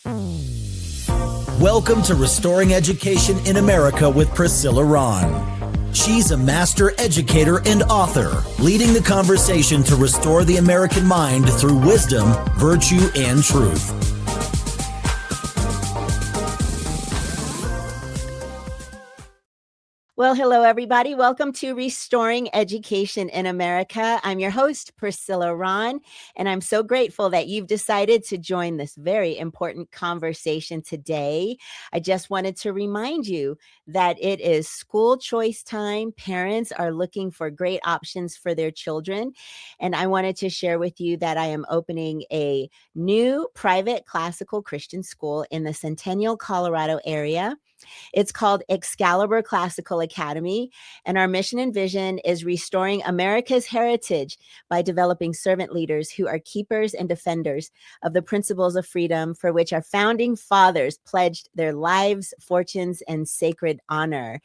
Welcome to Restoring Education in America with Priscilla Rahn. She's a master educator and author, leading the conversation to restore the American mind through wisdom, virtue, and truth. Well, hello, everybody. Welcome to Restoring Education in America. I'm your host, Priscilla Rahn, and I'm so grateful that you've decided to join this very important conversation today. I just wanted to remind you that it is school choice time. Parents are looking for great options for their children, and I wanted to share with you that I am opening a new private classical Christian school in the Centennial, Colorado area. It's called Excalibur Classical Academy, and our mission and vision is restoring America's heritage by developing servant leaders who are keepers and defenders of the principles of freedom for which our founding fathers pledged their lives, fortunes, and sacred honor.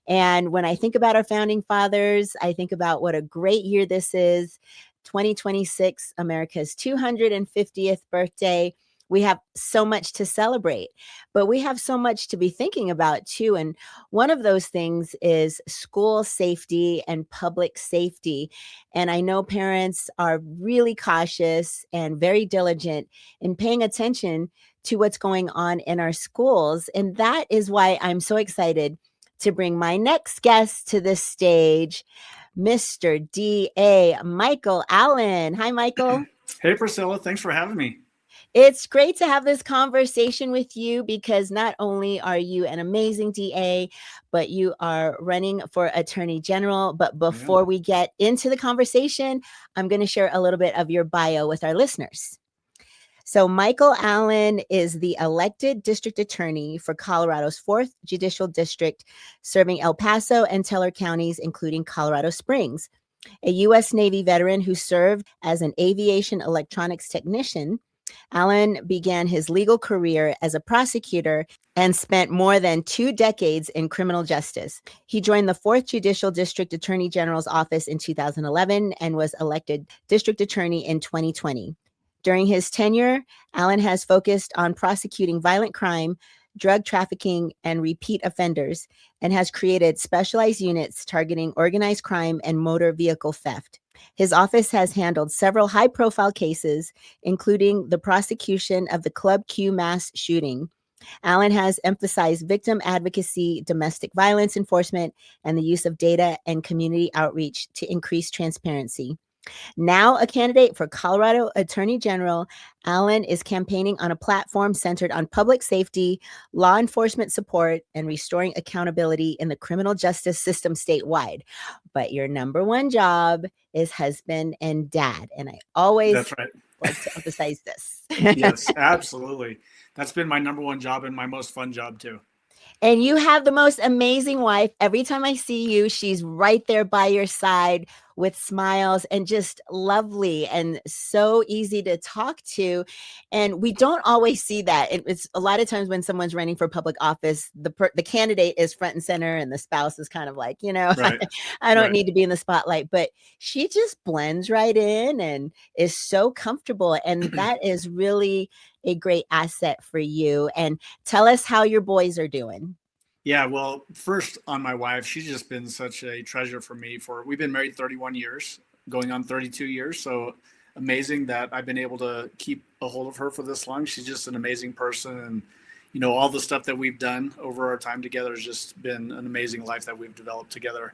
And when I think about our founding fathers, I think about what a great year this is, 2026, America's 250th birthday. We have so much to celebrate, but we have so much to be thinking about too. And one of those things is school safety and public safety. And I know parents are really cautious and very diligent in paying attention to what's going on in our schools. And that is why I'm so excited to bring my next guest to the stage, Mr. D.A. Michael Allen. Hi, Michael. Hey, Priscilla. Thanks for having me. It's great to have this conversation with you because not only are you an amazing DA, but you are running for Attorney General. But before we get into the conversation, I'm going to share a little bit of your bio with our listeners. So Michael Allen is the elected district attorney for Colorado's 4th Judicial District, serving El Paso and Teller counties, including Colorado Springs. A U.S. Navy veteran who served as an aviation electronics technician, Allen began his legal career as a prosecutor and spent more than 2 decades in criminal justice. He joined the 4th Judicial District Attorney General's office in 2011 and was elected district attorney in 2020. During his tenure, Allen has focused on prosecuting violent crime, drug trafficking, and repeat offenders, and has created specialized units targeting organized crime and motor vehicle theft. His office has handled several high-profile cases, including the prosecution of the Club Q mass shooting. Allen has emphasized victim advocacy, domestic violence enforcement, and the use of data and community outreach to increase transparency. Now a candidate for Colorado Attorney General, Allen is campaigning on a platform centered on public safety, law enforcement support, and restoring accountability in the criminal justice system statewide. But your number one job is husband and dad. And I always like to emphasize this. Yes, absolutely. That's been my number one job and my most fun job too. And you have the most amazing wife. Every time I see you, she's right there by your side with smiles and just lovely and so easy to talk to. And we don't always see that. It's a lot of times when someone's running for public office, the candidate is front and center and the spouse is kind of like, I don't need to be in the spotlight. But she just blends right in and is so comfortable. And that is really a great asset for you. And tell us how your boys are doing. Yeah, well, first on my wife, she's just been such a treasure for me. We've been married 31 years, going on 32 years. So amazing that I've been able to keep a hold of her for this long. She's just an amazing person. And, all the stuff that we've done over our time together has just been an amazing life that we've developed together.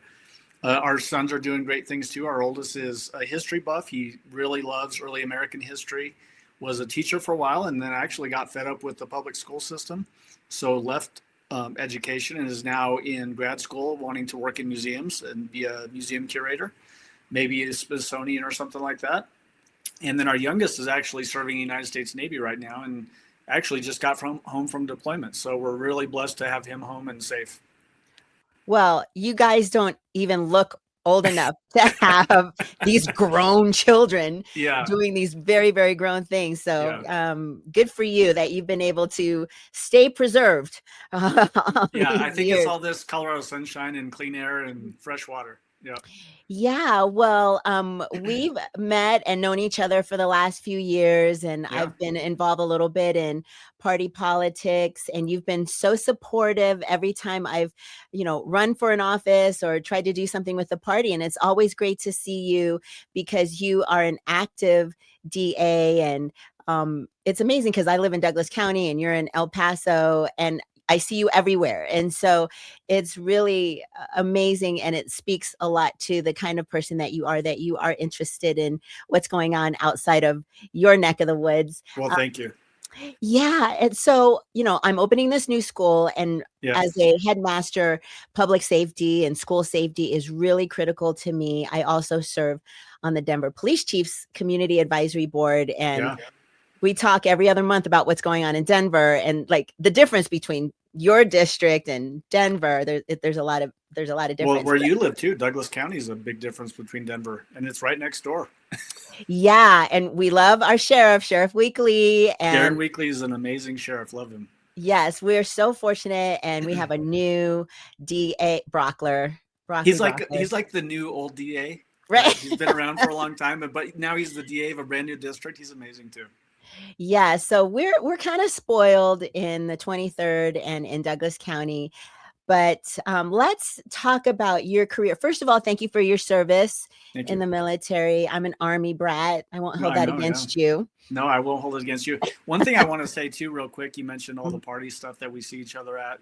Our sons are doing great things too. Our oldest is a history buff. He really loves early American history, was a teacher for a while, and then actually got fed up with the public school system. So left education and is now in grad school wanting to work in museums and be a museum curator, maybe a Smithsonian or something like that. And then our youngest is actually serving in the United States Navy right now and actually just got home from deployment. So we're really blessed to have him home and safe. Well, you guys don't even look old enough to have these grown children doing these very, very grown things. So good for you that you've been able to stay preserved. I think it's all this Colorado sunshine and clean air and fresh water. Yeah. Yeah, well, we've met and known each other for the last few years, and Yeah. I've been involved a little bit in party politics, and you've been so supportive every time I've, run for an office or tried to do something with the party. And it's always great to see you because you are an active DA, and it's amazing because I live in Douglas County and you're in El Paso, and I see you everywhere. And so it's really amazing. And it speaks a lot to the kind of person that you are interested in what's going on outside of your neck of the woods. Well, thank you. Yeah. And so, I'm opening this new school, and Yeah. as a headmaster, public safety and school safety is really critical to me. I also serve on the Denver Police Chiefs Community Advisory Board, and Yeah. we talk every other month about what's going on in Denver and like the difference between your district and Denver. There's a lot of difference. Well, where you live too, Douglas County is a big difference between Denver, and it's right next door. Yeah, and we love our Sheriff Weekly, Darren and Weekly is an amazing sheriff. Love him. yes, we're so fortunate, and we have a new DA, Brockler. He's like the new old DA. Right. He's been around for a long time, but now he's the DA of a brand new district. He's amazing too. Yeah, so we're kind of spoiled in the 23rd and in Douglas County. But let's talk about your career. First of all, thank you for your service in the military. I'm an Army brat. I won't hold that against you. No, I won't hold it against you. One thing I want to say too, real quick, you mentioned all the party stuff that we see each other at,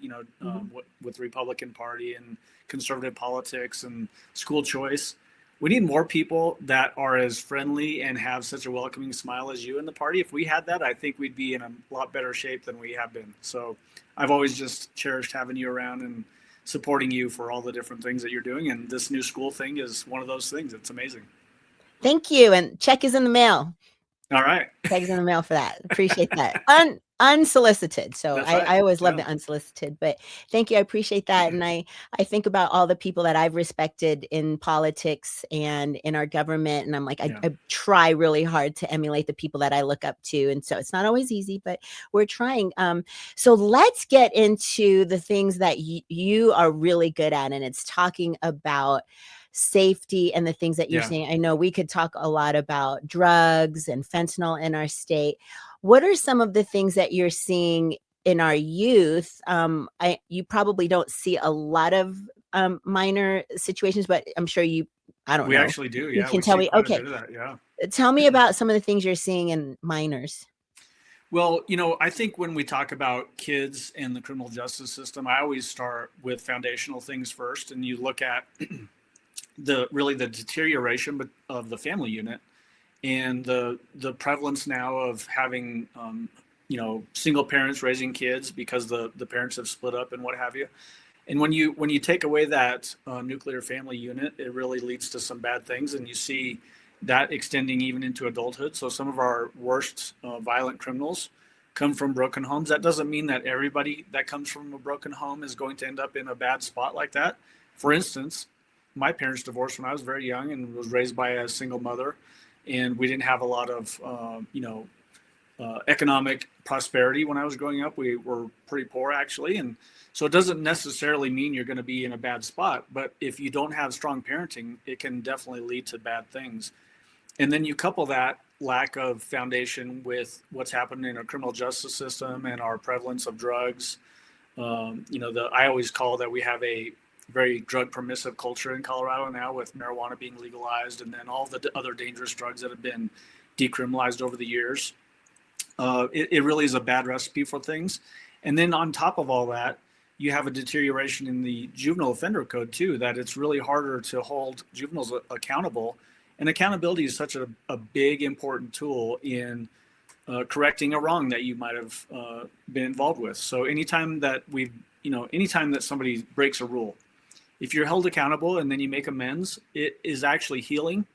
with the Republican Party and conservative politics and school choice. We need more people that are as friendly and have such a welcoming smile as you in the party. If we had that, I think we'd be in a lot better shape than we have been. So I've always just cherished having you around and supporting you for all the different things that you're doing. And this new school thing is one of those things. It's amazing. Thank you. And check is in the mail. All right. Check is in the mail for that. Appreciate that. Unsolicited. So I always love the unsolicited, but thank you. I appreciate that. And I think about all the people that I've respected in politics and in our government. And I'm like, I try really hard to emulate the people that I look up to. And so it's not always easy, but we're trying. So let's get into the things that you are really good at. And it's talking about safety and the things that you're saying. I know we could talk a lot about drugs and fentanyl in our state. What are some of the things that you're seeing in our youth? You probably don't see a lot of minor situations, but I'm sure I don't know. We actually do. Yeah. You can tell me. Okay. Yeah. Tell me about some of the things you're seeing in minors. Well, I think when we talk about kids and the criminal justice system, I always start with foundational things first. And you look at the deterioration of the family unit and the prevalence now of having single parents raising kids because the parents have split up and what have you. And when you take away that nuclear family unit, it really leads to some bad things, and you see that extending even into adulthood. So some of our worst violent criminals come from broken homes. That doesn't mean that everybody that comes from a broken home is going to end up in a bad spot like that. For instance, my parents divorced when I was very young and was raised by a single mother, and we didn't have a lot of economic prosperity when I was growing up. We were pretty poor actually, and so it doesn't necessarily mean you're going to be in a bad spot, but if you don't have strong parenting, it can definitely lead to bad things. And then you couple that lack of foundation with what's happened in our criminal justice system and our prevalence of drugs. I always call that we have a very drug permissive culture in Colorado now, with marijuana being legalized and then all the other dangerous drugs that have been decriminalized over the years. It really is a bad recipe for things. And then on top of all that, you have a deterioration in the juvenile offender code too, that it's really harder to hold juveniles accountable. And accountability is such a big, important tool in correcting a wrong that you might have been involved with. So anytime that somebody breaks a rule, if you're held accountable and then you make amends, it is actually healing.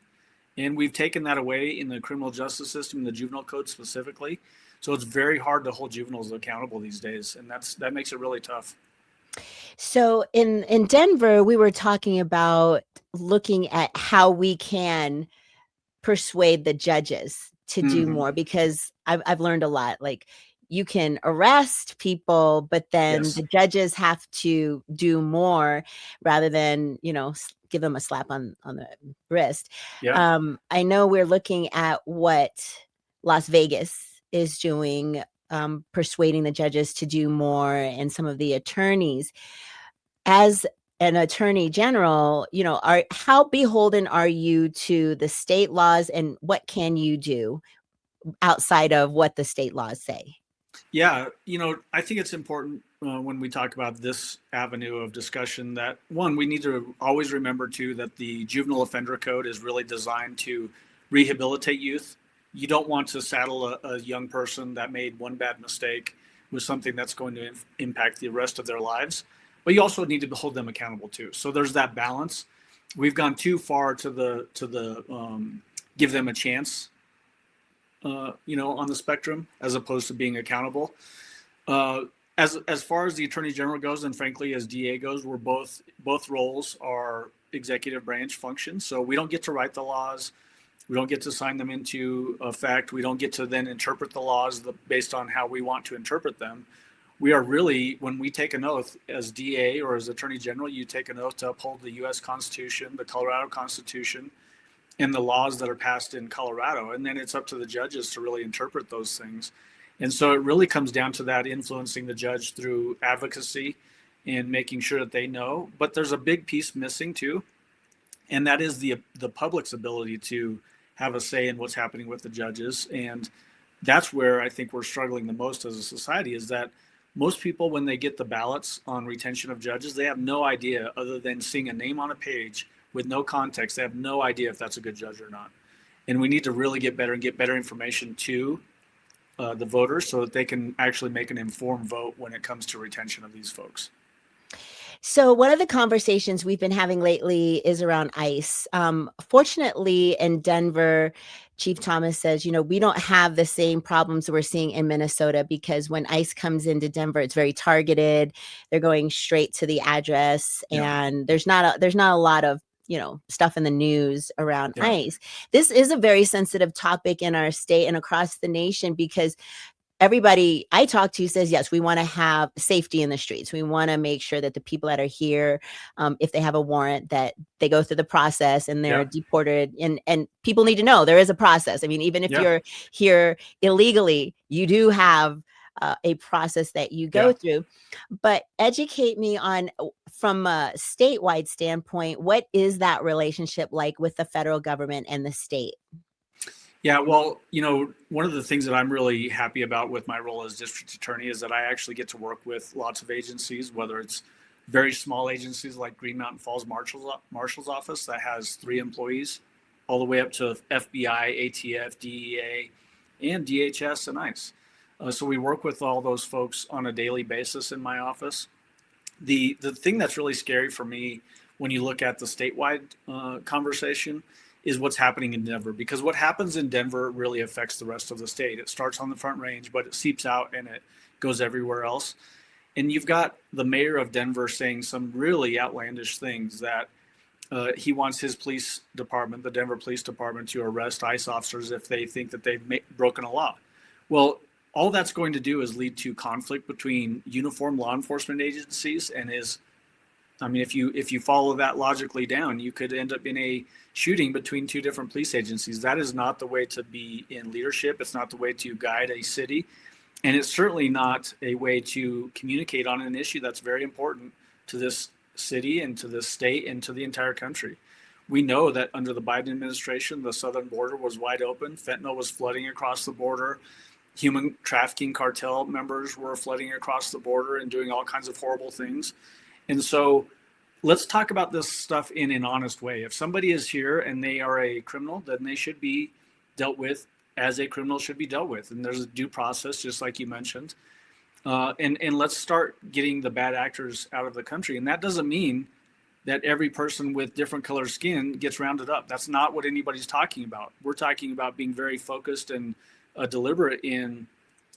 And we've taken that away in the criminal justice system, the juvenile code specifically. So it's very hard to hold juveniles accountable these days. And that makes it really tough. So in Denver, we were talking about looking at how we can persuade the judges to do more, because I've learned a lot. Like, you can arrest people, but then Yes. the judges have to do more rather than, give them a slap on the wrist. Yeah. I know we're looking at what Las Vegas is doing, persuading the judges to do more, and some of the attorneys. As an attorney general, how beholden are you to the state laws, and what can you do outside of what the state laws say? Yeah, I think it's important when we talk about this avenue of discussion that one, we need to always remember too that the juvenile offender code is really designed to rehabilitate youth. You don't want to saddle a young person that made one bad mistake with something that's going to impact the rest of their lives. But you also need to hold them accountable too. So there's that balance. We've gone too far to the give them a chance on the spectrum, as opposed to being accountable. As far as the Attorney General goes, and frankly as DA goes, we're both roles are executive branch functions. So we don't get to write the laws, we don't get to sign them into effect, we don't get to then interpret the laws based on how we want to interpret them. We are really, when we take an oath as DA or as Attorney General, you take an oath to uphold the U.S. Constitution, the Colorado Constitution, and the laws that are passed in Colorado. And then it's up to the judges to really interpret those things. And so it really comes down to that, influencing the judge through advocacy and making sure that they know. But there's a big piece missing too, and that is the public's ability to have a say in what's happening with the judges. And that's where I think we're struggling the most as a society, is that most people, when they get the ballots on retention of judges, they have no idea, other than seeing a name on a page with no context. They have no idea if that's a good judge or not. And we need to really get better and get better information to the voters so that they can actually make an informed vote when it comes to retention of these folks. So one of the conversations we've been having lately is around ICE. Fortunately, in Denver, Chief Thomas says, we don't have the same problems we're seeing in Minnesota, because when ICE comes into Denver, it's very targeted. They're going straight to the address, and there's not a lot of stuff in the news around ICE. This is a very sensitive topic in our state and across the nation, because everybody I talk to says, yes, we want to have safety in the streets. We want to make sure that the people that are here, if they have a warrant, that they go through the process and they're deported. And people need to know there is a process. I mean, even if you're here illegally, you do have a process that you go through. But educate me on, from a statewide standpoint, what is that relationship like with the federal government and the state? Yeah, well, one of the things that I'm really happy about with my role as district attorney is that I actually get to work with lots of agencies, whether it's very small agencies like Green Mountain Falls Marshal's Office that has 3 employees, all the way up to FBI, ATF, DEA, and DHS and ICE. So we work with all those folks on a daily basis in my office. The thing that's really scary for me when you look at the statewide conversation is what's happening in Denver, because what happens in Denver really affects the rest of the state. It starts on the Front Range, but it seeps out and it goes everywhere else. And you've got the mayor of Denver saying some really outlandish things, that he wants his police department, the Denver Police Department, to arrest ICE officers if they think that they've broken a law. Well, all that's going to do is lead to conflict between uniform law enforcement agencies and if you follow that logically down, you could end up in a shooting between 2 different police agencies. That is not the way to be in leadership. It's not the way to guide a city. And it's certainly not a way to communicate on an issue that's very important to this city and to this state and to the entire country. We know that under the Biden administration, the southern border was wide open. Fentanyl was flooding across the border. Human trafficking cartel members were flooding across the border and doing all kinds of horrible things. And so let's talk about this stuff in an honest way. If somebody is here and they are a criminal, then they should be dealt with as a criminal should be dealt with. And there's a due process, just like you mentioned. And let's start getting the bad actors out of the country. And that doesn't mean that every person with different colored skin gets rounded up. That's not what anybody's talking about. We're talking about being very focused and deliberate in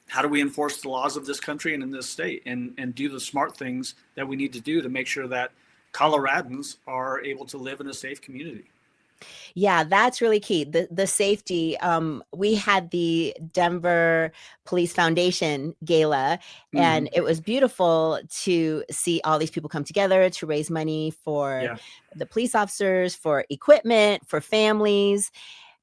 how do we enforce the laws of this country and in this state, and do the smart things that we need to do to make sure that Coloradans are able to live in a safe community. Yeah, that's really key. The safety. We had the Denver Police Foundation gala, Mm-hmm. and it was beautiful to see all these people come together to raise money for Yeah. the police officers, for equipment, for families.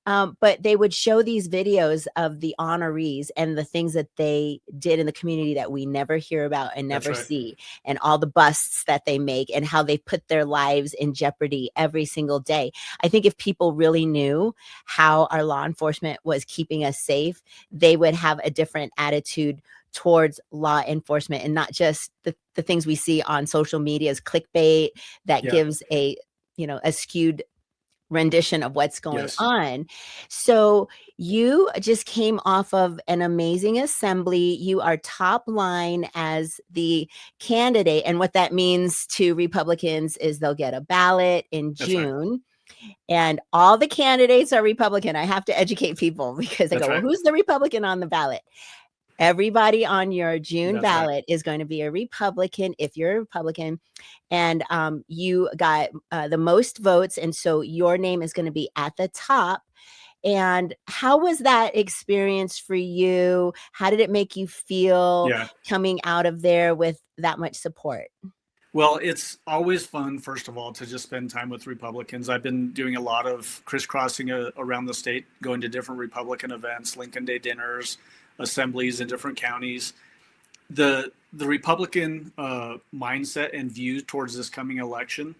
But they would show these videos of the honorees and the things that they did in the community that we never hear about and That's never right. see, and all the busts that they make and how they put their lives in jeopardy every single day. I think if people really knew how our law enforcement was keeping us safe, they would have a different attitude towards law enforcement, and not just the things we see on social media as clickbait that Yeah. gives a skewed rendition of what's going Yes. on. So you just came off of an amazing assembly. You are top line as the candidate. And what that means to Republicans is they'll get a ballot in That's right. June. And all the candidates are Republican. I have to educate people because they That's go, well, right. who's the Republican on the ballot? Everybody on your June That's right. ballot is going to be a Republican if you're a Republican, and you got the most votes, and so your name is going to be at the top. And how was that experience for you? How did it make you feel Yeah. coming out of there with that much support? Well, it's always fun, first of all, to just spend time with Republicans. I've been doing a lot of crisscrossing around the state, going to different Republican events, Lincoln Day dinners, assemblies in different counties. The Republican mindset and view towards this coming election,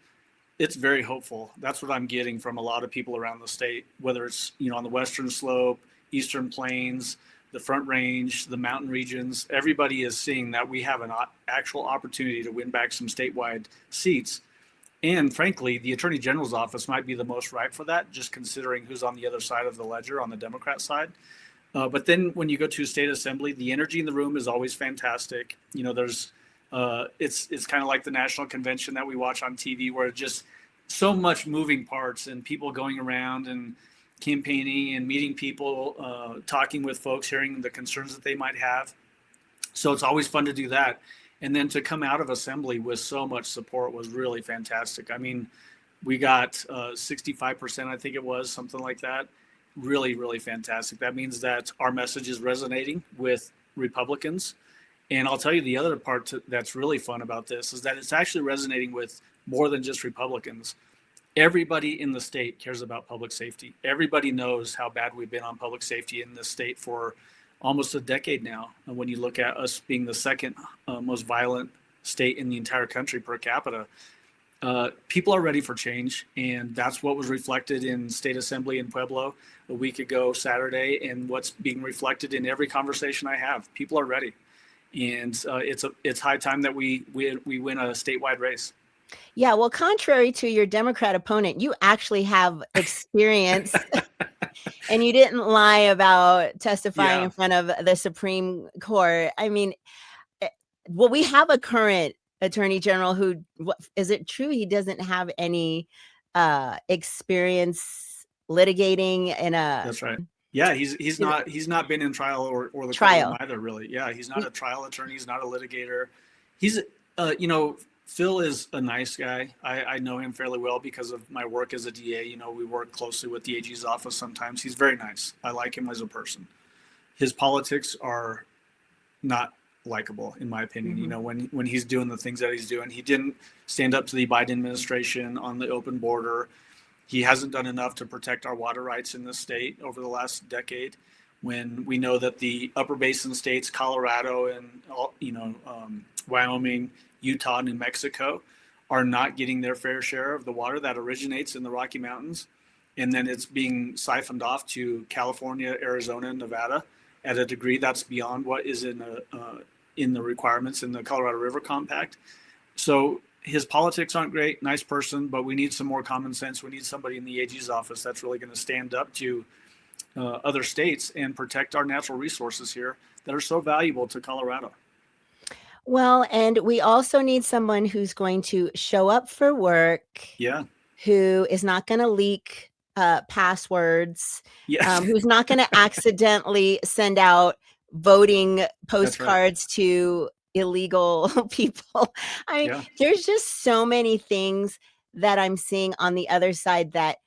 it's very hopeful. That's what I'm getting from a lot of people around the state, whether it's on the Western Slope, Eastern Plains, the Front Range, the mountain regions. Everybody is seeing that we have an actual opportunity to win back some statewide seats. And frankly, the Attorney General's office might be the most ripe for that, just considering who's on the other side of the ledger on the Democrat side. But then when you go to a state assembly, the energy in the room is always fantastic. There's it's kind of like the national convention that we watch on TV, where just so much moving parts and people going around and campaigning and meeting people, talking with folks, hearing the concerns that they might have. So it's always fun to do that. And then to come out of assembly with so much support was really fantastic. I mean, we got 65%, I think it was, something like that. Really, really fantastic. That means that our message is resonating with Republicans. And I'll tell you the other part that's really fun about this is that it's actually resonating with more than just Republicans. Everybody in the state cares about public safety. Everybody knows how bad we've been on public safety in this state for almost a decade now. And when you look at us being the second most violent state in the entire country per capita, people are ready for change. And that's what was reflected in State Assembly in Pueblo a week ago Saturday, and what's being reflected in every conversation I have. People are ready. And it's high time that we win a statewide race. Yeah, well, contrary to your Democrat opponent, you actually have experience and you didn't lie about testifying in front of the Supreme Court. I mean, well, we have a current attorney general who, is it true he doesn't have any experience litigating in a... That's right. Yeah, he's not been in trial or the trial courtroom either, really. Yeah, he's not a trial attorney. He's not a litigator. He's Phil is a nice guy. I know him fairly well because of my work as a DA. We work closely with the AG's office sometimes. He's very nice. I like him as a person. His politics are not likable, in my opinion. Mm-hmm. When he's doing the things that he's doing, he didn't stand up to the Biden administration on the open border. He hasn't done enough to protect our water rights in this state over the last decade, when we know that the upper basin states, Colorado and Wyoming, Utah, New Mexico, are not getting their fair share of the water that originates in the Rocky Mountains. And then it's being siphoned off to California, Arizona, and Nevada at a degree that's beyond what is in the requirements in the Colorado River Compact. So his politics aren't great, nice person, but we need some more common sense. We need somebody in the AG's office that's really going to stand up to other states and protect our natural resources here that are so valuable to Colorado. Well, and we also need someone who's going to show up for work. Yeah. Who is not going to leak passwords. Yes. Who's not going to accidentally send out voting postcards to illegal people. I mean, there's just so many things that I'm seeing on the other side that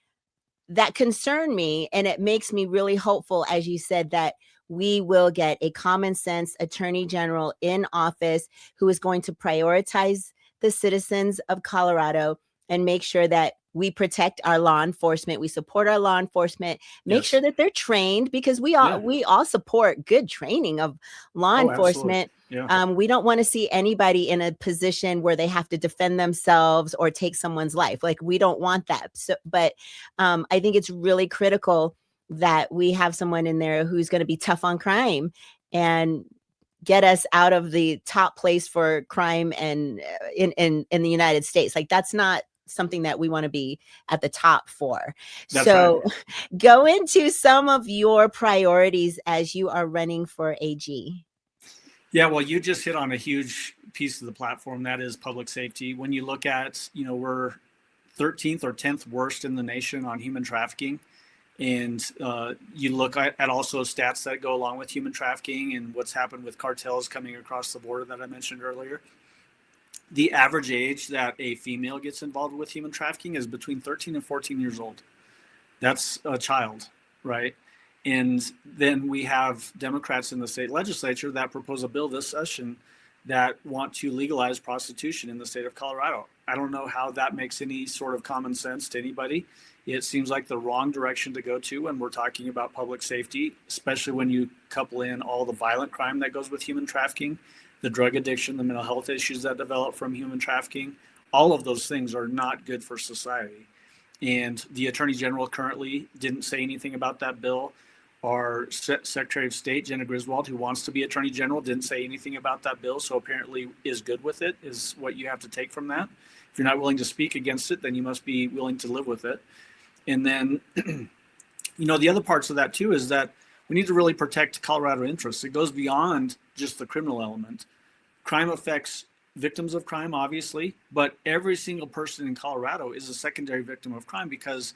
that concern me. And it makes me really hopeful, as you said, that we will get a common sense attorney general in office who is going to prioritize the citizens of Colorado and make sure that we protect our law enforcement. We support our law enforcement, make sure that they're trained, because we all support good training of law enforcement. We don't want to see anybody in a position where they have to defend themselves or take someone's life. Like, we don't want that. So, but I think it's really critical that we have someone in there who's going to be tough on crime and get us out of the top place for crime and in the United States. Like, that's not something that we want to be at the top for. That's so right. Go into some of your priorities as you are running for AG. Yeah, well, you just hit on a huge piece of the platform, that is public safety. When you look at, we're 13th or 10th worst in the nation on human trafficking. And you look at also stats that go along with human trafficking and what's happened with cartels coming across the border that I mentioned earlier. The average age that a female gets involved with human trafficking is between 13 and 14 years old. That's a child, right? And then we have Democrats in the state legislature that propose a bill this session that want to legalize prostitution in the state of Colorado. I don't know how that makes any sort of common sense to anybody. It seems like the wrong direction to go to when we're talking about public safety, especially when you couple in all the violent crime that goes with human trafficking, the drug addiction, the mental health issues that develop from human trafficking. All of those things are not good for society. And the Attorney General currently didn't say anything about that bill. Our Secretary of State, Jenna Griswold, who wants to be Attorney General, didn't say anything about that bill, so apparently is good with it, is what you have to take from that. If you're not willing to speak against it, then you must be willing to live with it. And then, the other parts of that too is that we need to really protect Colorado interests. It goes beyond just the criminal element. Crime affects victims of crime, obviously, but every single person in Colorado is a secondary victim of crime because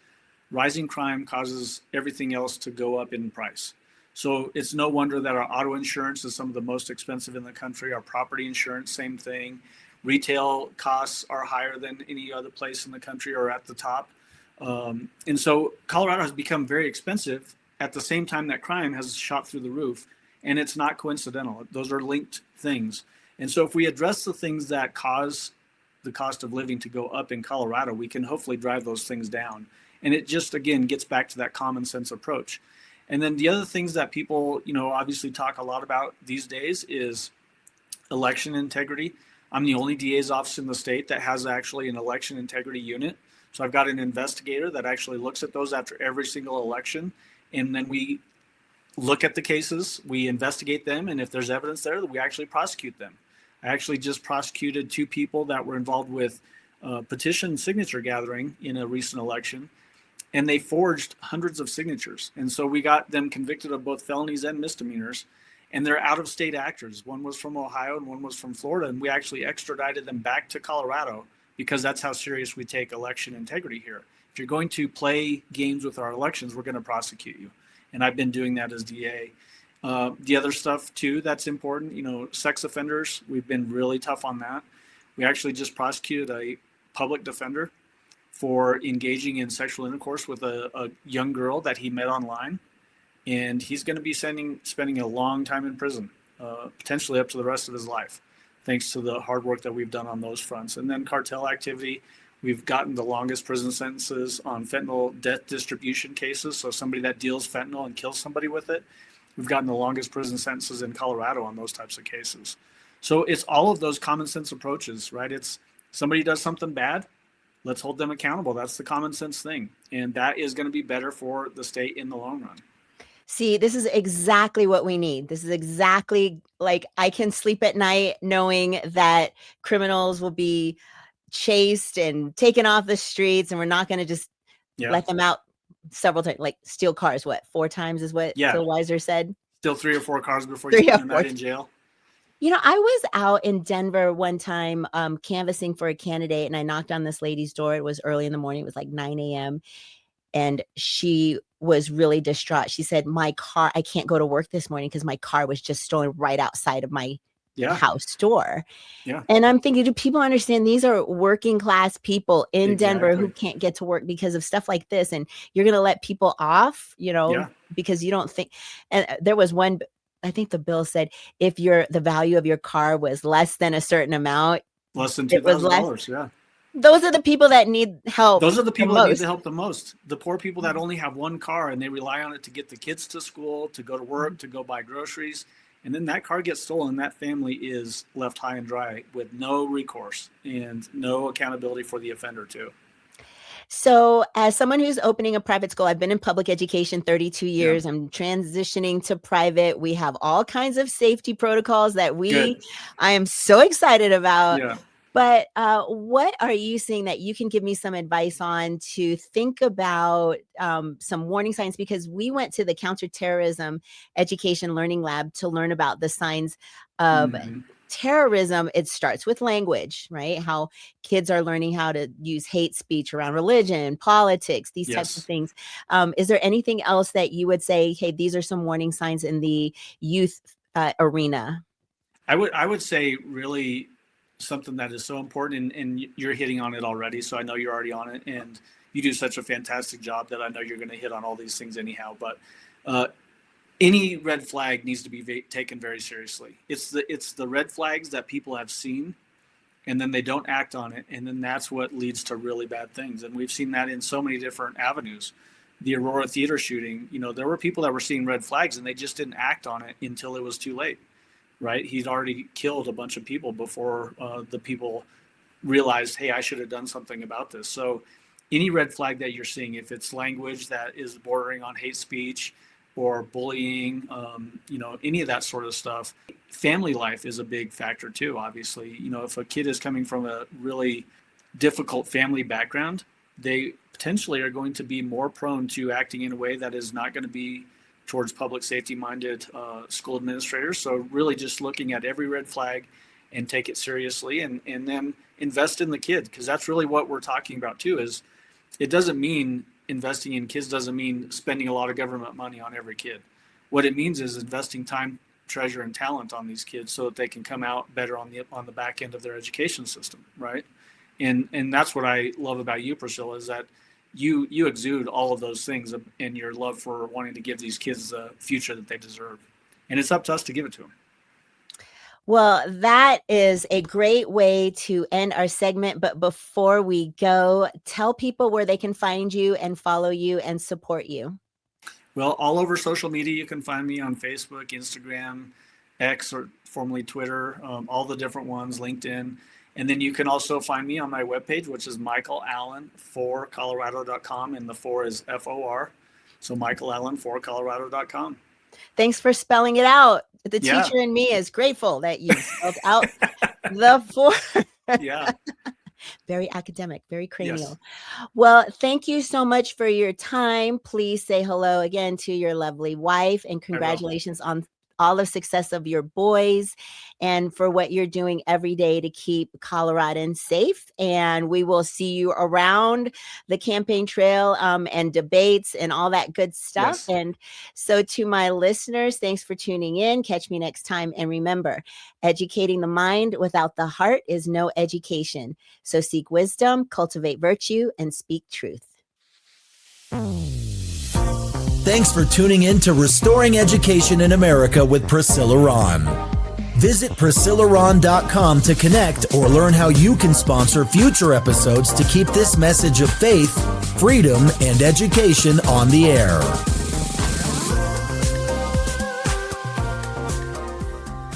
rising crime causes everything else to go up in price. So it's no wonder that our auto insurance is some of the most expensive in the country. Our property insurance, same thing. Retail costs are higher than any other place in the country or at the top. And so Colorado has become very expensive at the same time that crime has shot through the roof. And it's not coincidental. Those are linked things. And so if we address the things that cause the cost of living to go up in Colorado, we can hopefully drive those things down. And it just, again, gets back to that common sense approach. And then the other things that people, obviously talk a lot about these days is election integrity. I'm the only DA's office in the state that has actually an election integrity unit. So I've got an investigator that actually looks at those after every single election. And then we look at the cases, we investigate them, and if there's evidence there, we actually prosecute them. I actually just prosecuted 2 people that were involved with petition signature gathering in a recent election, and they forged hundreds of signatures. And so we got them convicted of both felonies and misdemeanors, and they're out-of-state actors. One was from Ohio and one was from Florida, and we actually extradited them back to Colorado because that's how serious we take election integrity here. If you're going to play games with our elections, we're going to prosecute you. And I've been doing that as DA. The other stuff too that's important, sex offenders, we've been really tough on that. We actually just prosecuted a public defender for engaging in sexual intercourse with a young girl that he met online. And he's going to be spending a long time in prison, potentially up to the rest of his life, thanks to the hard work that we've done on those fronts. And then cartel activity, we've gotten the longest prison sentences on fentanyl death distribution cases. So somebody that deals fentanyl and kills somebody with it, we've gotten the longest prison sentences in Colorado on those types of cases. So it's all of those common sense approaches, right? It's somebody does something bad, let's hold them accountable. That's the common sense thing. And that is going to be better for the state in the long run. See, this is exactly what we need. This is exactly like I can sleep at night knowing that criminals will be chased and taken off the streets, and we're not going to just let them out several times, like steal cars. What, 4 times is what Phil Weiser said? Still 3 or 4 cars before you spend the night in jail. I was out in Denver one time canvassing for a candidate, and I knocked on this lady's door. It was early in the morning. It was like 9 a.m. And she was really distraught. She said, my car, I can't go to work this morning because my car was just stolen right outside of my Yeah. house store. Yeah. And I'm thinking, do people understand these are working class people in Denver who Exactly. can't get to work because of stuff like this? And you're going to let people off, Yeah. because you don't think. And there was one, I think the bill said if the value of your car was less than a certain amount, Less than it was less. $2,000. Yeah. Those are the people that need help. Those are the people that need the most. help the most. The poor people that only have one car and they rely on it to get the kids to school, to go to work, to go buy groceries. And then that car gets stolen. That family is left high and dry with no recourse and no accountability for the offender too. So as someone who's opening a private school, I've been in public education 32 years. Yeah. I'm transitioning to private. We have all kinds of safety protocols that I am so excited about. Yeah. But what are you seeing that you can give me some advice on to think about some warning signs? Because we went to the Counterterrorism Education Learning Lab to learn about the signs of terrorism. It starts with language, right? How kids are learning how to use hate speech around religion, politics, these types of things. Is there anything else that you would say, hey, these are some warning signs in the youth arena? I would say really something that is so important, and you're hitting on it already. So I know you're already on it, and you do such a fantastic job that I know you're going to hit on all these things anyhow. But any red flag needs to be taken very seriously. It's the red flags that people have seen, and then they don't act on it, and then that's what leads to really bad things. And we've seen that in so many different avenues. The Aurora Theater shooting, there were people that were seeing red flags, and they just didn't act on it until it was too late. Right? He'd already killed a bunch of people before the people realized, hey, I should have done something about this. So any red flag that you're seeing, if it's language that is bordering on hate speech or bullying, any of that sort of stuff. Family life is a big factor too, obviously. If a kid is coming from a really difficult family background, they potentially are going to be more prone to acting in a way that is not going to be towards public safety minded school administrators. So really just looking at every red flag and take it seriously, and then invest in the kid, because that's really what we're talking about too. Is it doesn't mean investing in kids doesn't mean spending a lot of government money on every kid. What it means is investing time, treasure, and talent on these kids so that they can come out better on the back end of their education system, right? And that's what I love about you, Priscilla, is that you exude all of those things and your love for wanting to give these kids the future that they deserve. And it's up to us to give it to them. Well, that is a great way to end our segment. But before we go, tell people where they can find you and follow you and support you. Well, all over social media, you can find me on Facebook, Instagram, X, or formerly Twitter, all the different ones, LinkedIn. And then you can also find me on my webpage, which is michaelallen4colorado.com, and the 4 is FOR. So michaelallen4colorado.com. Thanks for spelling it out. The teacher in me is grateful that you spelled out the 4. Yeah. Very academic, very cranial. Yes. Well, thank you so much for your time. Please say hello again to your lovely wife, and congratulations on all the success of your boys and for what you're doing every day to keep Coloradans safe. And we will see you around the campaign trail and debates and all that good stuff. Yes. And so to my listeners, thanks for tuning in. Catch me next time. And remember, educating the mind without the heart is no education. So seek wisdom, cultivate virtue, and speak truth. Thanks for tuning in to Restoring Education in America with Priscilla Rahn. Visit PriscillaRahn.com to connect or learn how you can sponsor future episodes to keep this message of faith, freedom, and education on the air.